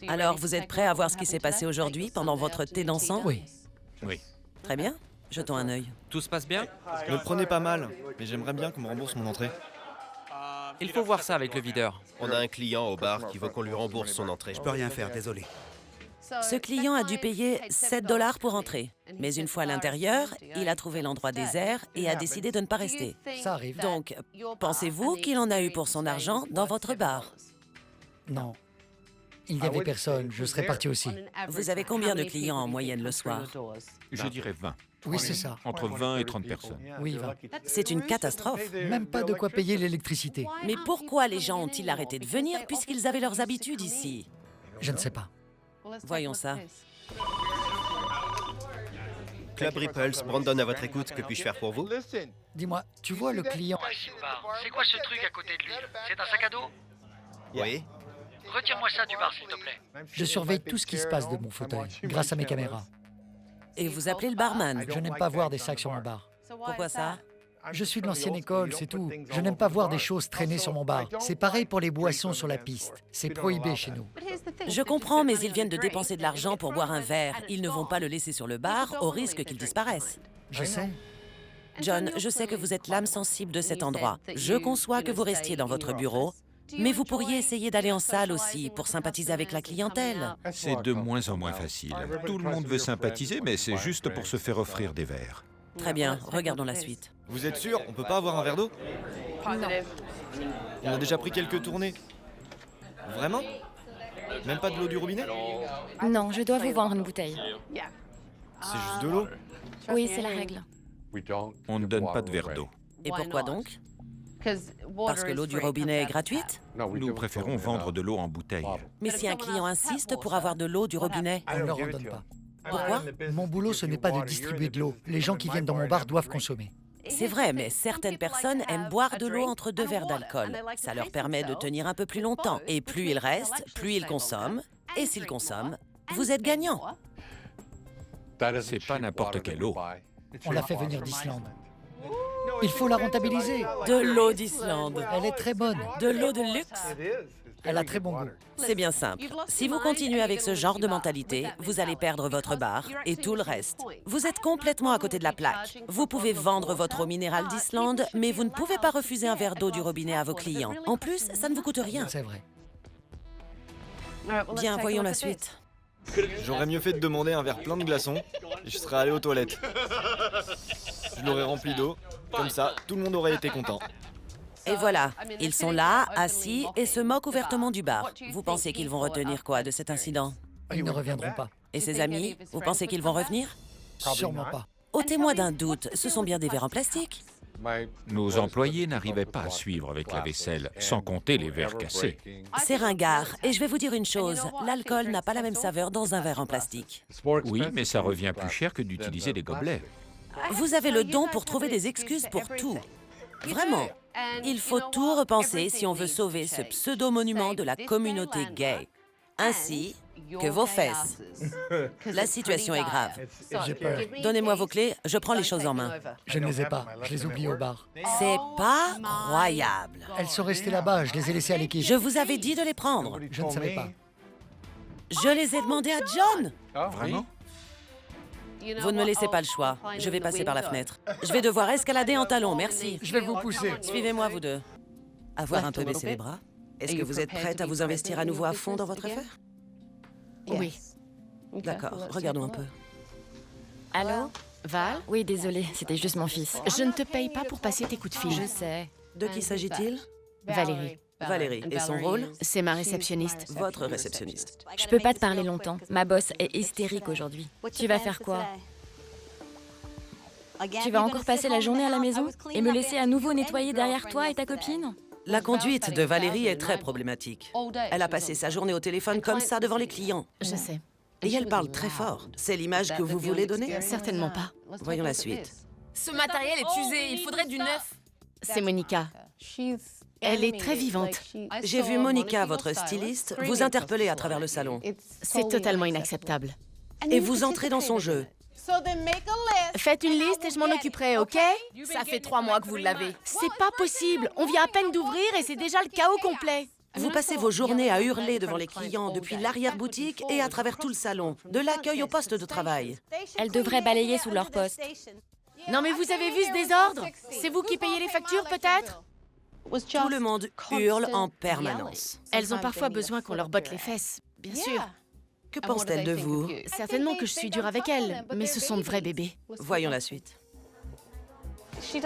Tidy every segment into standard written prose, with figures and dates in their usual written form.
Alors, vous êtes prêts à voir ce qui s'est passé aujourd'hui pendant votre thé dansant? Oui. Oui. Très bien. Jetons un œil. Tout se passe bien? Ne le prenez pas mal, mais j'aimerais bien qu'on me rembourse mon entrée. Il faut voir ça avec le videur. On a un client au bar qui veut qu'on lui rembourse son entrée. Je peux rien faire, désolé. Ce client a dû payer 7 $ pour entrer. Mais une fois à l'intérieur, il a trouvé l'endroit désert et a décidé de ne pas rester. Ça arrive. Donc, pensez-vous qu'il en a eu pour son argent dans votre bar? Non. Il n'y avait personne, je serais parti aussi. Vous avez combien de clients en moyenne le soir? Je dirais 20. Oui, c'est ça. Entre 20 et 30 personnes. Oui, 20. C'est une catastrophe. Même pas de quoi payer l'électricité. Mais pourquoi les gens ont-ils arrêté de venir puisqu'ils avaient leurs habitudes ici? Je ne sais pas. Voyons ça. Club Ripples, Brandon à votre écoute, que puis-je faire pour vous? Dis-moi, tu vois le client... C'est quoi ce truc à côté de lui? C'est un sac à dos? Oui. Retire-moi ça du bar, s'il te plaît. Je surveille tout ce qui se passe de mon fauteuil, grâce à mes caméras. Et vous appelez le barman. Je n'aime pas voir des sacs sur mon bar. Pourquoi ça? Je suis de l'ancienne école, c'est tout. Je n'aime pas voir des choses traîner sur mon bar. C'est pareil pour les boissons sur la piste. C'est prohibé chez nous. Je comprends, mais ils viennent de dépenser de l'argent pour boire un verre. Ils ne vont pas le laisser sur le bar au risque qu'il disparaisse. Je sais. John, je sais que vous êtes l'âme sensible de cet endroit. Je conçois que vous restiez dans votre bureau, mais vous pourriez essayer d'aller en salle aussi pour sympathiser avec la clientèle. C'est de moins en moins facile. Tout le monde veut sympathiser, mais c'est juste pour se faire offrir des verres. Très bien, regardons la suite. Vous êtes sûr? On peut pas avoir un verre d'eau? Non. On a déjà pris quelques tournées. Vraiment? Même pas de l'eau du robinet? Non, je dois vous vendre une bouteille. C'est juste de l'eau. Oui, c'est la règle. On ne donne pas de verre d'eau. Et pourquoi donc? Parce que l'eau du robinet est gratuite? Nous préférons vendre de l'eau en bouteille. Mais si un client insiste pour avoir de l'eau du robinet, On ne leur en donne pas. pourquoi? Mon boulot, ce n'est pas de distribuer de l'eau. Les gens qui viennent dans mon bar doivent consommer. C'est vrai, mais certaines personnes aiment boire de l'eau entre 2 verres d'alcool. Ça leur permet de tenir un peu plus longtemps. Et plus ils restent, plus ils consomment. Et s'ils consomment, vous êtes gagnant. C'est pas n'importe quelle eau. On l'a fait venir d'Islande. Il faut la rentabiliser. De l'eau d'Islande. Elle est très bonne. De l'eau de luxe. Elle a très bon goût. C'est bien simple. Si vous continuez avec ce genre de mentalité, vous allez perdre votre bar et tout le reste. Vous êtes complètement à côté de la plaque. Vous pouvez vendre votre eau minérale d'Islande, mais vous ne pouvez pas refuser un verre d'eau du robinet à vos clients. En plus, ça ne vous coûte rien. C'est vrai. Bien, voyons la suite. J'aurais mieux fait de demander un verre plein de glaçons et je serais allé aux toilettes. Je l'aurais rempli d'eau. Comme ça, tout le monde aurait été content. Et voilà, ils sont là, assis, et se moquent ouvertement du bar. Vous pensez qu'ils vont retenir quoi de cet incident? Ils ne reviendront pas. Et ses amis, vous pensez qu'ils vont revenir? Sûrement pas. Ôtez-moi d'un doute, ce sont bien des verres en plastique. Nos employés n'arrivaient pas à suivre avec la vaisselle, sans compter les verres cassés. C'est ringard, et je vais vous dire une chose, l'alcool n'a pas la même saveur dans un verre en plastique. Oui, mais ça revient plus cher que d'utiliser des gobelets. Vous avez le don pour trouver des excuses pour tout. Vraiment. Il faut tout repenser si on veut sauver ce pseudo-monument de la communauté gay. Ainsi que vos fesses. La situation est grave. J'ai peur. Donnez-moi vos clés, je prends les choses en main. Je ne les ai pas. Je les oublie au bar. C'est pas croyable. Elles sont restées là-bas. Je les ai laissées à l'équipe. Je vous avais dit de les prendre. Je ne savais pas. Je les ai demandés à John. Vraiment? Vous ne me laissez pas le choix. Je vais passer par la fenêtre. Je vais devoir escalader en talons, merci. Je vais vous pousser. Suivez-moi, vous deux. Avoir un peu baissé les bras. Est-ce que vous êtes prête à vous investir à nouveau à fond dans votre affaire? Oui. D'accord, regardons un peu. Allô? Val? Oui, désolée, c'était juste mon fils. Je ne te paye pas pour passer tes coups de fil. Je sais. De qui s'agit-il? Valérie. Valérie. Et son rôle? C'est ma réceptionniste. Votre réceptionniste. Je peux pas te parler longtemps. Ma boss est hystérique aujourd'hui. Tu vas faire quoi? Tu vas encore passer la journée à la maison et me laisser à nouveau nettoyer derrière toi et ta copine? La conduite de Valérie est très problématique. Elle a passé sa journée au téléphone comme ça devant les clients. Je sais. Et elle parle très fort. C'est l'image que vous voulez donner? Certainement pas. Voyons la suite. Ce matériel est usé, il faudrait du neuf. C'est Monica. Elle est très vivante. J'ai vu Monica, votre styliste, vous interpeller à travers le salon. C'est totalement inacceptable. Et vous entrez dans son jeu. Faites une liste et je m'en occuperai, ok? Ça fait 3 mois que vous l'avez. C'est pas possible. On vient à peine d'ouvrir et c'est déjà le chaos complet. Vous passez vos journées à hurler devant les clients depuis l'arrière-boutique et à travers tout le salon, de l'accueil au poste de travail. Elles devraient balayer sous leur poste. Non mais vous avez vu ce désordre? C'est vous qui payez les factures peut-être? Tout le monde hurle en permanence. Elles ont parfois besoin qu'on leur botte les fesses, bien sûr. Que pense-t-elle de vous? Certainement que je suis dure avec elles, mais ce sont de vrais bébés. Voyons la suite.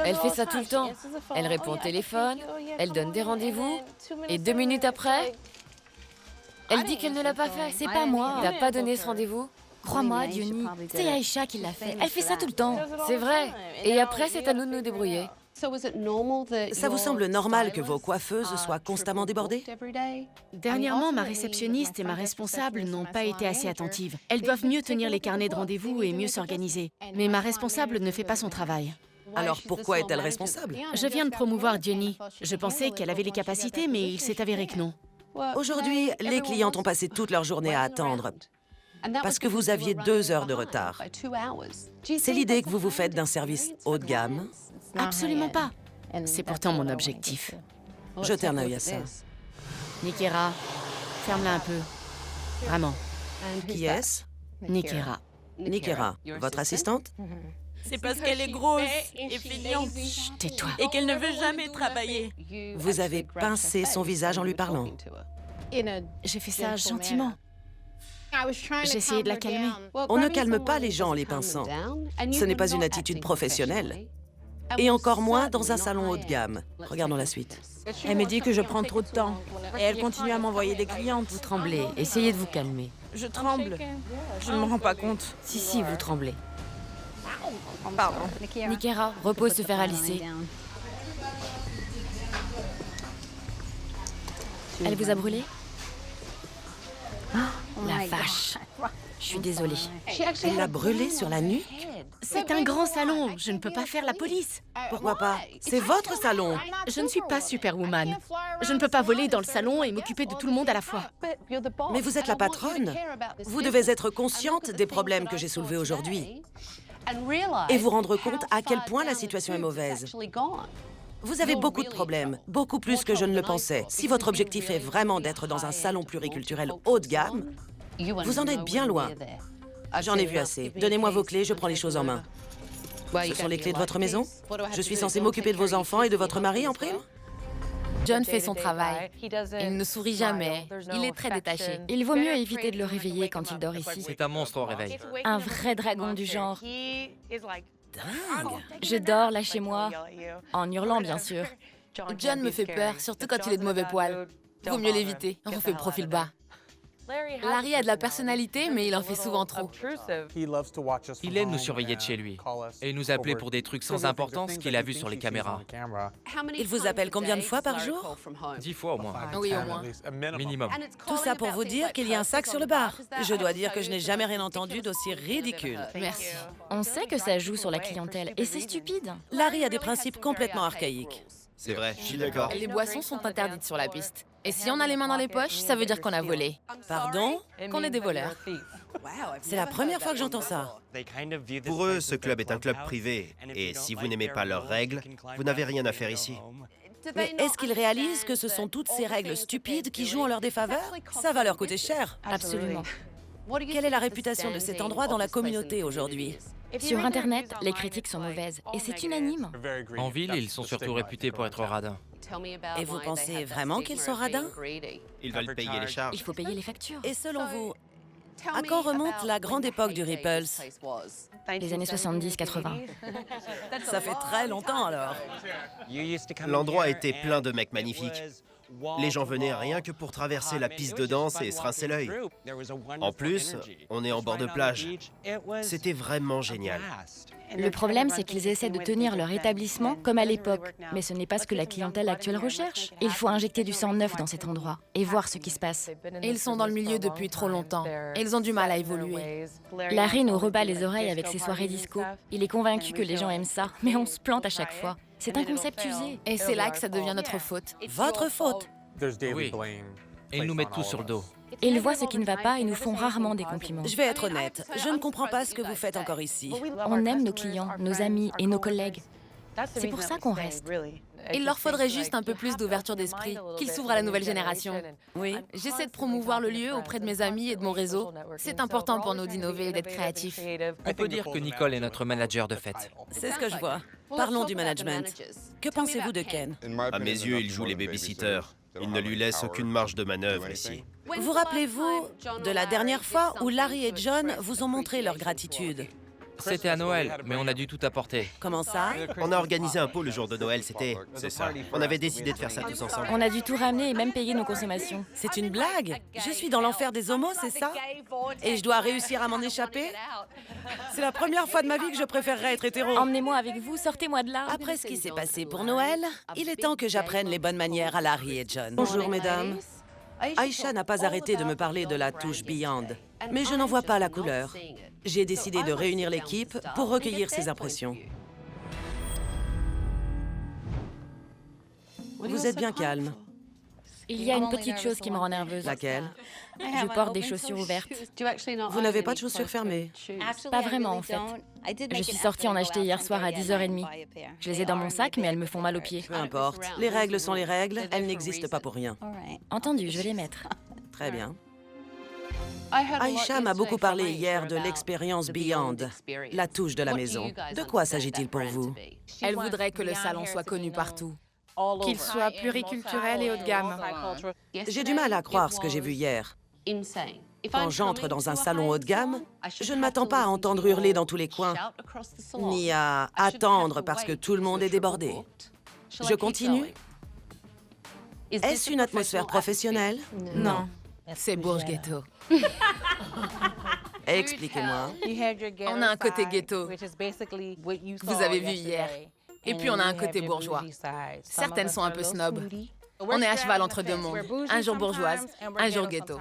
Elle fait ça tout le temps. Elle répond au téléphone, elle donne des rendez-vous, et 2 minutes après, elle dit qu'elle ne l'a pas fait. C'est pas moi. T'as pas donné ce rendez-vous? Crois-moi, Diony, c'est Aïcha qui l'a fait. Elle fait ça tout le temps. C'est vrai. Et après, c'est à nous de nous débrouiller. Ça vous semble normal que vos coiffeuses soient constamment débordées? Dernièrement, ma réceptionniste et ma responsable n'ont pas été assez attentives. Elles doivent mieux tenir les carnets de rendez-vous et mieux s'organiser. Mais ma responsable ne fait pas son travail. Alors pourquoi est-elle responsable? Je viens de promouvoir Diony. Je pensais qu'elle avait les capacités, mais il s'est avéré que non. Aujourd'hui, les clientes ont passé toute leur journée à attendre parce que vous aviez 2 heures de retard. C'est l'idée que vous vous faites d'un service haut de gamme? Absolument pas. C'est pourtant mon objectif. Jetez un œil à ça. Nikera, ferme-la un peu. Vraiment. Qui est-ce? Nikera. Nikera, votre assistante? C'est parce qu'elle est grosse et feignante Chut, tais-toi. et qu'elle ne veut jamais travailler. Vous avez pincé son visage en lui parlant. J'ai fait ça gentiment. J'ai essayé de la calmer. On ne calme pas les gens en les pinçant. Ce n'est pas une attitude professionnelle. Et encore moins dans un salon haut de gamme. Regardons la suite. Elle me dit que je prends trop de temps et elle continue à m'envoyer des clientes. Vous tremblez. Essayez de vous calmer. Je tremble. Je ne me rends pas compte. Si, vous tremblez. Pardon. Nikera, repose se faire à lisser. Elle vous a brûlé? La vache. Je suis désolée. Elle l'a brûlé sur la nuque? C'est un grand salon. Je ne peux pas faire la police. Pourquoi pas? C'est votre salon. Je ne suis pas Superwoman. Je ne peux pas voler dans le salon et m'occuper de tout le monde à la fois. Mais vous êtes la patronne. Vous devez être consciente des problèmes que j'ai soulevés aujourd'hui et vous rendre compte à quel point la situation est mauvaise. Vous avez beaucoup de problèmes, beaucoup plus que je ne le pensais. Si votre objectif est vraiment d'être dans un salon pluriculturel haut de gamme, vous en êtes bien loin. J'en ai vu assez. Donnez-moi vos clés, je prends les choses en main. Ce sont les clés de votre maison? Je suis censée m'occuper de vos enfants et de votre mari en prime? John fait son travail. Il ne sourit jamais. Il est très détaché. Il vaut mieux éviter de le réveiller quand il dort ici. C'est un monstre au réveil. Un vrai dragon du genre. Dingue! Je dors là chez moi, en hurlant bien sûr. John me fait peur, surtout quand il est de mauvais poil. Vaut mieux l'éviter. On fait profil bas. Larry a de la personnalité, mais il en fait souvent trop. Il aime nous surveiller de chez lui et nous appeler pour des trucs sans importance qu'il a vus sur les caméras. Il vous appelle combien de fois par jour? 10 fois au moins. Oui, au moins. Minimum. Tout ça pour vous dire qu'il y a un sac sur le bar. Je dois dire que je n'ai jamais rien entendu d'aussi ridicule. Merci. On sait que ça joue sur la clientèle et c'est stupide. Larry a des principes complètement archaïques. C'est vrai, je suis d'accord. Les boissons sont interdites sur la piste. Et si on a les mains dans les poches, ça veut dire qu'on a volé. Pardon? Qu'on est des voleurs. C'est la première fois que j'entends ça. Pour eux, ce club est un club privé. Et si vous n'aimez pas leurs règles, vous n'avez rien à faire ici. Mais est-ce qu'ils réalisent que ce sont toutes ces règles stupides qui jouent en leur défaveur? Ça va leur coûter cher. Absolument. Quelle est la réputation de cet endroit dans la communauté aujourd'hui? Sur Internet, les critiques sont mauvaises et c'est unanime. En ville, ils sont surtout réputés pour être radins. Et vous pensez vraiment qu'ils sont radins? Ils veulent payer les charges. Il faut payer les factures. Et selon vous, à quand remonte la grande époque du Ripples? Les années 70-80. Ça fait très longtemps alors. L'endroit était plein de mecs magnifiques. Les gens venaient rien que pour traverser la piste de danse et se rincer l'œil. En plus, on est en bord de plage. C'était vraiment génial. Le problème, c'est qu'ils essaient de tenir leur établissement comme à l'époque. Mais ce n'est pas ce que la clientèle actuelle recherche. Il faut injecter du sang neuf dans cet endroit et voir ce qui se passe. Et ils sont dans le milieu depuis trop longtemps. Et ils ont du mal à évoluer. Larry nous rebat les oreilles avec ses soirées disco. Il est convaincu que les gens aiment ça, mais on se plante à chaque fois. C'est un concept usé. Et c'est là que ça devient notre faute. Votre faute. Oui. Et ils nous mettent tous sur le dos. Ils voient ce qui ne va pas et nous font rarement des compliments. Je vais être honnête, je ne comprends pas ce que vous faites encore ici. On aime nos clients, nos amis et nos collègues. C'est pour ça qu'on reste. Il leur faudrait juste un peu plus d'ouverture d'esprit, qu'ils s'ouvrent à la nouvelle génération. Oui. J'essaie de promouvoir le lieu auprès de mes amis et de mon réseau. C'est important pour nous d'innover et d'être créatifs. On peut dire que Nicole est notre manager de fête. C'est ce que je vois. Parlons du management. Que pensez-vous de Ken? À mes yeux, il joue les babysitters. Il ne lui laisse aucune marge de manœuvre ici. Vous rappelez-vous de la dernière fois où Larry et John vous ont montré leur gratitude? C'était à Noël, mais on a dû tout apporter. Comment ça? On a organisé un pot le jour de Noël, c'est ça. On avait décidé de faire ça tous ensemble. On a dû tout ramener et même payer nos consommations. C'est une blague? Je suis dans l'enfer des homos, c'est ça? Et je dois réussir à m'en échapper? C'est la première fois de ma vie que je préférerais être hétéro. Emmenez-moi avec vous, sortez-moi de là. Après ce qui s'est passé pour Noël, il est temps que j'apprenne les bonnes manières à Larry et John. Bonjour, mesdames. Aïcha n'a pas arrêté de me parler de la touche Beyond, mais je n'en vois pas la couleur. J'ai décidé de réunir l'équipe pour recueillir ses impressions. Vous êtes bien calme. Il y a une petite chose qui me rend nerveuse. Laquelle? Je porte des chaussures ouvertes. Vous n'avez pas de chaussures fermées? Pas vraiment, en fait. Je suis sortie en acheter hier soir à 10h30. Je les ai dans mon sac, mais elles me font mal aux pieds. Peu importe. Les règles sont les règles. Elles n'existent pas pour rien. Entendu, je vais les mettre. Très bien. Aïcha m'a beaucoup parlé hier de l'expérience Beyond, la touche de la maison. De quoi s'agit-il pour vous? Elle voudrait que le salon soit connu partout. Qu'il soit pluriculturel et haut de gamme. J'ai du mal à croire ce que j'ai vu hier. Quand j'entre dans un salon haut de gamme, je ne m'attends pas à entendre hurler dans tous les coins, ni à attendre parce que tout le monde est débordé. Je continue? Est-ce une atmosphère professionnelle? Non, c'est Bourges Ghetto. Expliquez-moi. On a un côté ghetto, que vous avez vu hier. Et puis on a un côté bourgeois. Certaines sont un peu snobs. On est à cheval entre deux mondes. Un jour bourgeoise, un jour ghetto.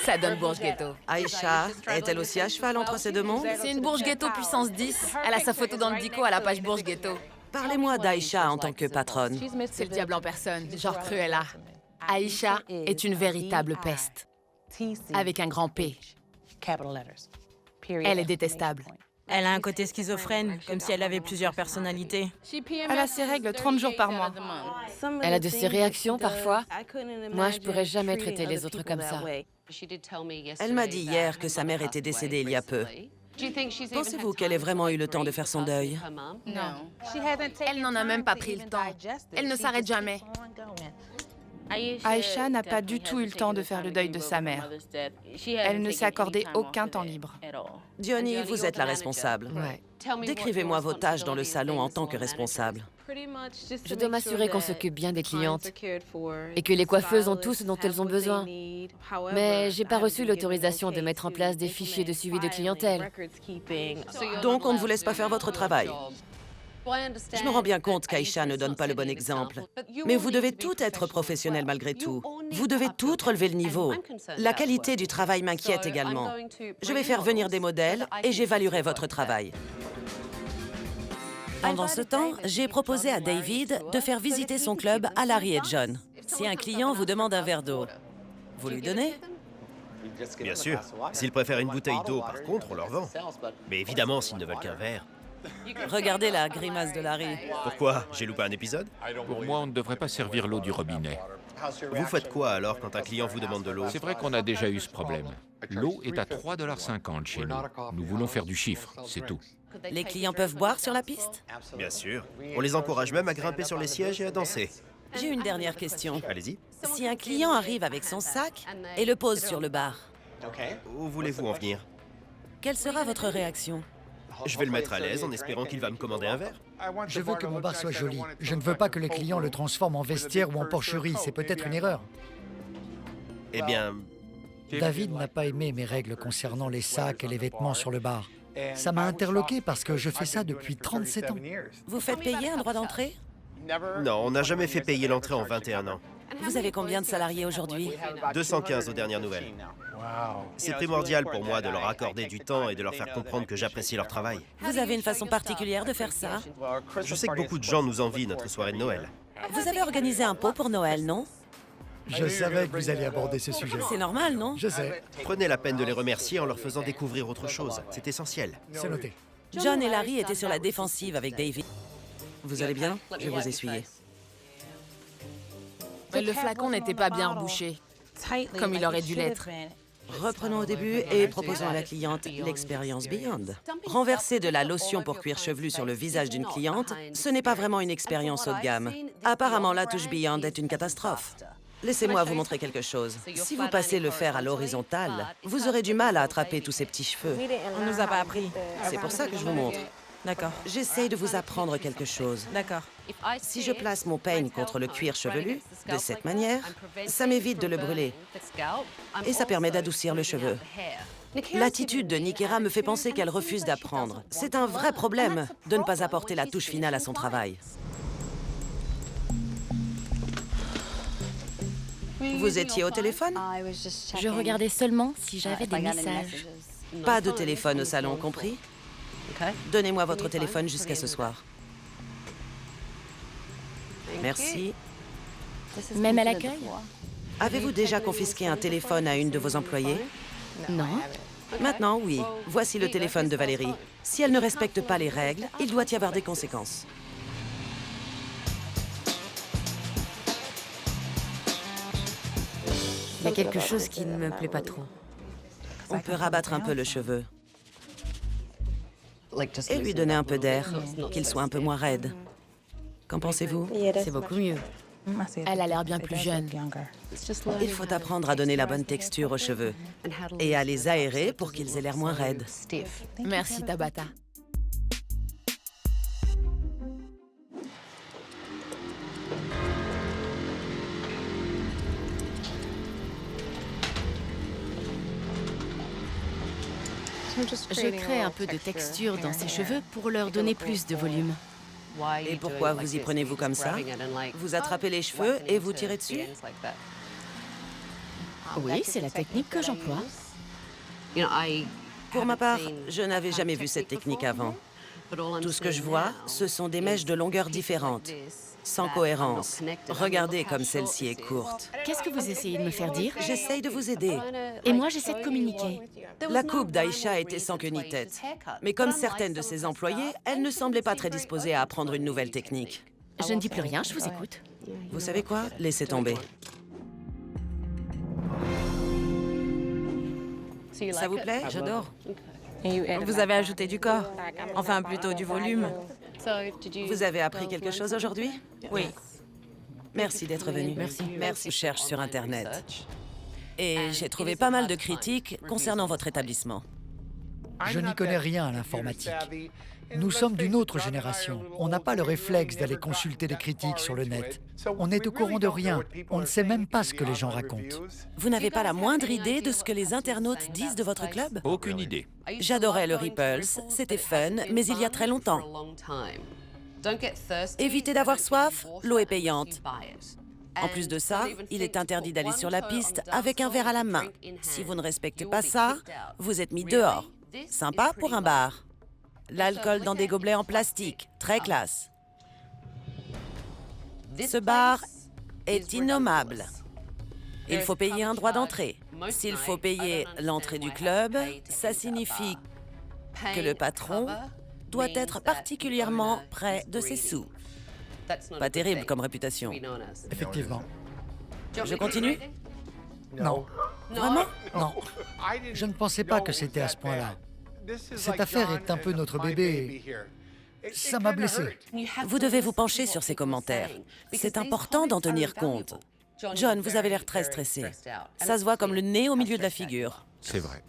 Ça donne Bourges Ghetto. Aïcha est-elle aussi à cheval entre ces deux mondes? C'est une Bourges Ghetto puissance 10. Elle a sa photo dans le dico à la page Bourges Ghetto. Parlez-moi d'Aïcha en tant que patronne. C'est le diable en personne, genre Cruella. Aïcha est une véritable peste. Avec un grand P. Elle est détestable. Elle a un côté schizophrène, comme si elle avait plusieurs personnalités. Elle a ses règles 30 jours par mois. Elle a de ces réactions parfois. Moi, je pourrais jamais traiter les autres comme ça. Elle m'a dit hier que sa mère était décédée il y a peu. Pensez-vous qu'elle ait vraiment eu le temps de faire son deuil? Non. Elle n'en a même pas pris le temps. Elle ne s'arrête jamais. Aïcha n'a pas du tout eu le temps de faire le deuil de sa mère. Elle ne s'est accordé aucun temps libre. Diony, vous êtes la responsable. Ouais. Décrivez-moi vos tâches dans le salon en tant que responsable. Je dois m'assurer qu'on s'occupe bien des clientes et que les coiffeuses ont tout ce dont elles ont besoin. Mais j'ai pas reçu l'autorisation de mettre en place des fichiers de suivi de clientèle. Donc on ne vous laisse pas faire votre travail. Je me rends bien compte qu'Aïcha ne donne pas le bon exemple. Mais vous devez tout être professionnel malgré tout. Vous devez tout relever le niveau. La qualité du travail m'inquiète également. Je vais faire venir des modèles et j'évaluerai votre travail. Pendant ce temps, j'ai proposé à David de faire visiter son club à Larry et John. Si un client vous demande un verre d'eau, vous lui donnez? Bien sûr. S'ils préfèrent une bouteille d'eau, par contre, on leur vend. Mais évidemment, s'ils ne veulent qu'un verre. Regardez la grimace de Larry. Pourquoi? J'ai loupé un épisode? Pour moi, on ne devrait pas servir l'eau du robinet. Vous faites quoi alors quand un client vous demande de l'eau? C'est vrai qu'on a déjà eu ce problème. L'eau est à 3,50 $ chez nous. Nous voulons faire du chiffre, c'est tout. Les clients peuvent boire sur la piste? Bien sûr. On les encourage même à grimper sur les sièges et à danser. J'ai une dernière question. Allez-y. Si un client arrive avec son sac et le pose sur le bar, Où voulez-vous en venir? quelle sera votre réaction? Je vais le mettre à l'aise en espérant qu'il va me commander un verre. Je veux que mon bar soit joli. Je ne veux pas que les clients le transforment en vestiaire ou en porcherie. C'est peut-être une erreur. Eh bien, David n'a pas aimé mes règles concernant les sacs et les vêtements sur le bar. Ça m'a interloqué parce que je fais ça depuis 37 ans. Vous faites payer un droit d'entrée? non, on n'a jamais fait payer l'entrée en 21 ans. Vous avez combien de salariés aujourd'hui? 215 aux dernières nouvelles. C'est primordial pour moi de leur accorder du temps et de leur faire comprendre que j'apprécie leur travail. Vous avez une façon particulière de faire ça? Je sais que beaucoup de gens nous envient notre soirée de Noël. Vous avez organisé un pot pour Noël, non? Je savais que vous alliez aborder ce sujet. C'est normal, non? Je sais, Prenez la peine de les remercier en leur faisant découvrir autre chose. C'est essentiel. c'est noté. John et Larry étaient sur la défensive avec David. Vous allez bien? Je vais vous essuyer. Le flacon n'était pas bien rebouché, comme il aurait dû l'être. Reprenons au début et proposons à la cliente l'expérience Beyond. Renverser de la lotion pour cuir chevelu sur le visage d'une cliente, ce n'est pas vraiment une expérience haut de gamme. Apparemment, la touche Beyond est une catastrophe. Laissez-moi vous montrer quelque chose. Si vous passez le fer à l'horizontale, vous aurez du mal à attraper tous ces petits cheveux. On nous a pas appris. C'est pour ça que je vous montre. D'accord. J'essaye de vous apprendre quelque chose. D'accord. Si je place mon peigne contre le cuir chevelu, de cette manière, ça m'évite de le brûler. Et ça permet d'adoucir le cheveu. L'attitude de Nikera me fait penser qu'elle refuse d'apprendre. C'est un vrai problème de ne pas apporter la touche finale à son travail. Vous étiez au téléphone? Je regardais seulement si j'avais des messages. Pas de téléphone au salon, compris? Donnez-moi votre téléphone jusqu'à ce soir. Merci. Même à l'accueil? Avez-vous déjà confisqué un téléphone à une de vos employées? Non. Maintenant, oui. Voici le téléphone de Valérie. Si elle ne respecte pas les règles, il doit y avoir des conséquences. Il y a quelque chose qui ne me plaît pas trop. On peut rabattre un peu le cheveu. Et lui donner un peu d'air, qu'il soit un peu moins raide. Qu'en pensez-vous? C'est beaucoup mieux. Elle a l'air bien plus jeune. Il faut apprendre à donner la bonne texture aux cheveux et à les aérer pour qu'ils aient l'air moins raides. Merci, Tabata. Je crée un peu de texture dans ses cheveux pour leur donner plus de volume. Et pourquoi vous y prenez-vous comme ça? Vous attrapez les cheveux et vous tirez dessus? Oui, c'est la technique que j'emploie. Pour ma part, je n'avais jamais vu cette technique avant. Tout ce que je vois, ce sont des mèches de longueurs différentes, sans cohérence. Regardez comme celle-ci est courte. Qu'est-ce que vous essayez de me faire dire? J'essaye de vous aider. Et moi, j'essaie de communiquer. La coupe d'Aïcha était sans queue ni tête. Mais comme certaines de ses employées, elle ne semblait pas très disposée à apprendre une nouvelle technique. Je ne dis plus rien, je vous écoute. Vous savez quoi? Laissez tomber. Ça vous plaît? J'adore. Vous avez ajouté du corps. Enfin, plutôt du volume. Vous avez appris quelque chose aujourd'hui? Oui. Merci d'être venu. Merci. Je cherche sur Internet. Et j'ai trouvé pas mal de critiques concernant votre établissement. Je n'y connais rien à l'informatique. Nous sommes d'une autre génération. On n'a pas le réflexe d'aller consulter des critiques sur le net. On est au courant de rien. On ne sait même pas ce que les gens racontent. Vous n'avez pas la moindre idée de ce que les internautes disent de votre club? Aucune idée. J'adorais le Ripples, c'était fun, mais il y a très longtemps. Évitez d'avoir soif, l'eau est payante. En plus de ça, il est interdit d'aller sur la piste avec un verre à la main. Si vous ne respectez pas ça, vous êtes mis dehors. Sympa pour un bar. L'alcool dans des gobelets en plastique, très classe. Ce bar est innommable. Il faut payer un droit d'entrée. S'il faut payer l'entrée du club, ça signifie que le patron doit être particulièrement près de ses sous. Pas terrible comme réputation. Effectivement. Je continue? Non. Vraiment? Non. Je ne pensais pas que c'était à ce point-là. Cette affaire est un peu notre bébé. Ça m'a blessé. Vous devez vous pencher sur ces commentaires. C'est important d'en tenir compte. John, vous avez l'air très stressé. Ça se voit comme le nez au milieu de la figure. C'est vrai.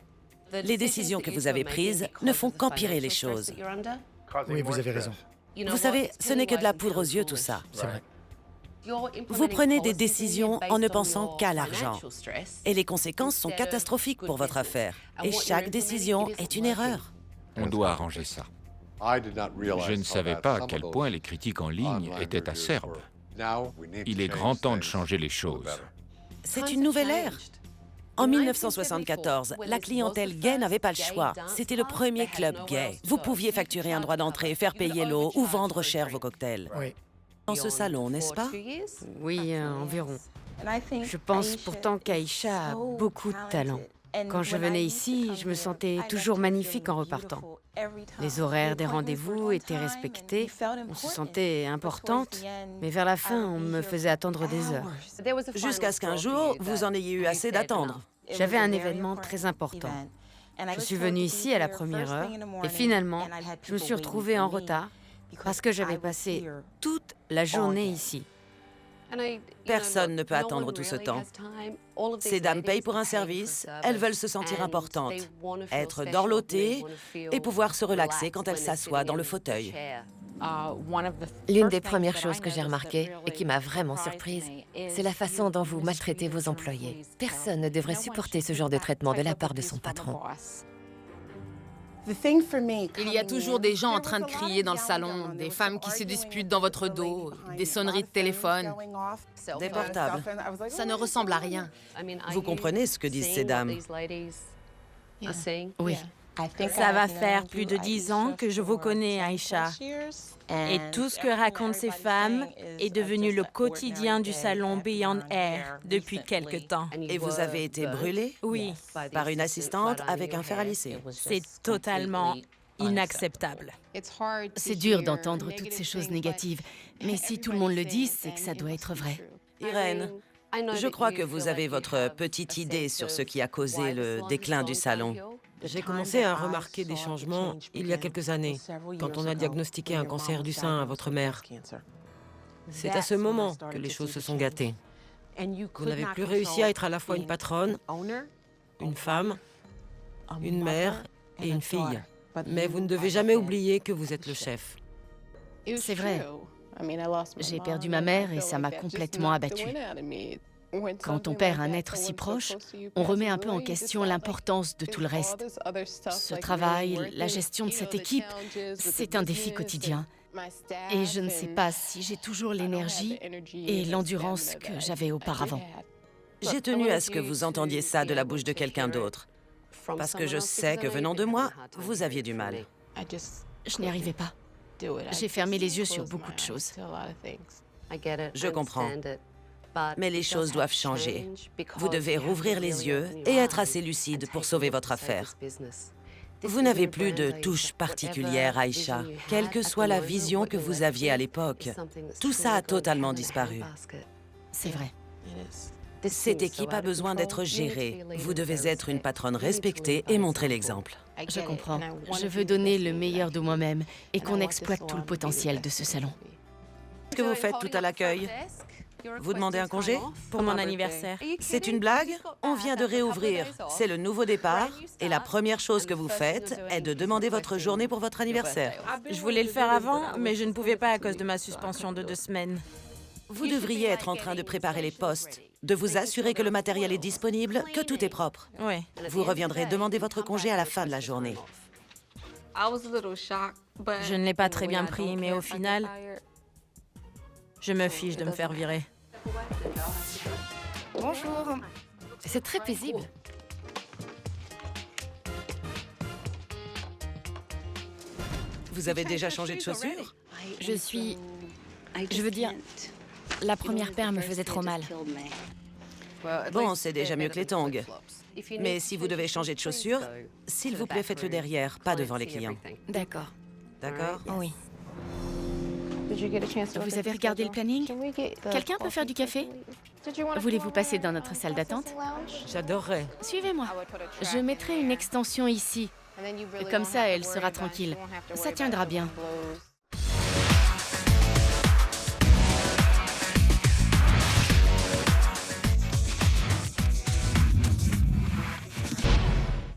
Les décisions que vous avez prises ne font qu'empirer les choses. Oui, vous avez raison. Vous savez, ce n'est que de la poudre aux yeux, tout ça. C'est vrai. Vous prenez des décisions en ne pensant qu'à l'argent. Et les conséquences sont catastrophiques pour votre affaire. Et chaque décision est une erreur. On doit arranger ça. Je ne savais pas à quel point les critiques en ligne étaient acerbes. Il est grand temps de changer les choses. C'est une nouvelle ère. En 1974, la clientèle gay n'avait pas le choix. C'était le premier club gay. Vous pouviez facturer un droit d'entrée, faire payer l'eau ou vendre cher vos cocktails. Oui. Dans ce salon, n'est-ce pas? Oui, environ. Je pense pourtant qu'Aïcha a beaucoup de talent. Quand je venais ici, je me sentais toujours magnifique en repartant. Les horaires des rendez-vous étaient respectés, on se sentait importante, mais vers la fin, on me faisait attendre des heures. Jusqu'à ce qu'un jour, vous en ayez eu assez d'attendre. J'avais un événement très important. Je suis venue ici à la première heure et finalement, je me suis retrouvée en retard parce que j'avais passé toute la journée ici. Personne ne peut attendre tout ce temps. Ces dames payent pour un service, elles veulent se sentir importantes, être dorlotées et pouvoir se relaxer quand elles s'assoient dans le fauteuil. L'une des premières choses que j'ai remarquées et qui m'a vraiment surprise, c'est la façon dont vous maltraitez vos employés. Personne ne devrait supporter ce genre de traitement de la part de son patron. Il y a toujours des gens en train de crier dans le salon, des femmes qui se disputent dans votre dos, des sonneries de téléphone. Des portables. Ça ne ressemble à rien. Vous comprenez ce que disent ces dames? Oui. Ça va faire plus de 10 ans que je vous connais, Aïcha. Et tout ce que racontent ces femmes est devenu le quotidien du salon Beyond Air depuis quelque temps. Et vous avez été brûlée? Oui. Par une assistante avec un fer à lisser. C'est totalement inacceptable. C'est dur d'entendre toutes ces choses négatives, mais si tout le monde le dit, c'est que ça doit être vrai. Irène, je crois que vous avez votre petite idée sur ce qui a causé le déclin du salon. J'ai commencé à remarquer des changements il y a quelques années, quand on a diagnostiqué un cancer du sein à votre mère. C'est à ce moment que les choses se sont gâtées. Vous n'avez plus réussi à être à la fois une patronne, une femme, une mère et une fille. Mais vous ne devez jamais oublier que vous êtes le chef. C'est vrai. J'ai perdu ma mère et ça m'a complètement abattue. Quand on perd un être si proche, on remet un peu en question l'importance de tout le reste. Ce travail, la gestion de cette équipe, c'est un défi quotidien. Et je ne sais pas si j'ai toujours l'énergie et l'endurance que j'avais auparavant. J'ai tenu à ce que vous entendiez ça de la bouche de quelqu'un d'autre. Parce que je sais que venant de moi, vous aviez du mal. Je n'y arrivais pas. J'ai fermé les yeux sur beaucoup de choses. Je comprends. Mais les choses doivent changer. Vous devez rouvrir les yeux et être assez lucide pour sauver votre affaire. Vous n'avez plus de touche particulière, Aïcha, quelle que soit la vision que vous aviez à l'époque. Tout ça a totalement disparu. C'est vrai. Cette équipe a besoin d'être gérée. Vous devez être une patronne respectée et montrer l'exemple. Je comprends. Je veux donner le meilleur de moi-même et qu'on exploite tout le potentiel de ce salon. Qu'est-ce que vous faites tout à l'accueil? Vous demandez un congé? Pour mon anniversaire. C'est une blague? On vient de réouvrir. C'est le nouveau départ. Et la première chose que vous faites est de demander votre journée pour votre anniversaire. Je voulais le faire avant, mais je ne pouvais pas à cause de ma suspension de 2 semaines. Vous devriez être en train de préparer les postes, de vous assurer que le matériel est disponible, que tout est propre. Oui. Vous reviendrez demander votre congé à la fin de la journée. Je ne l'ai pas très bien pris, mais au final, je me fiche de me faire virer. Bonjour. C'est très paisible. Vous avez déjà changé de chaussures? Je veux dire, la première paire me faisait trop mal. Bon, c'est déjà mieux que les tongs. Mais si vous devez changer de chaussures, s'il vous plaît, faites-le derrière, pas devant les clients. D'accord. D'accord? Oui. Vous avez regardé le planning? Quelqu'un peut faire du café? Voulez-vous passer dans notre salle d'attente? J'adorerais. Suivez-moi. Je mettrai une extension ici. Comme ça, elle sera tranquille. Ça tiendra bien.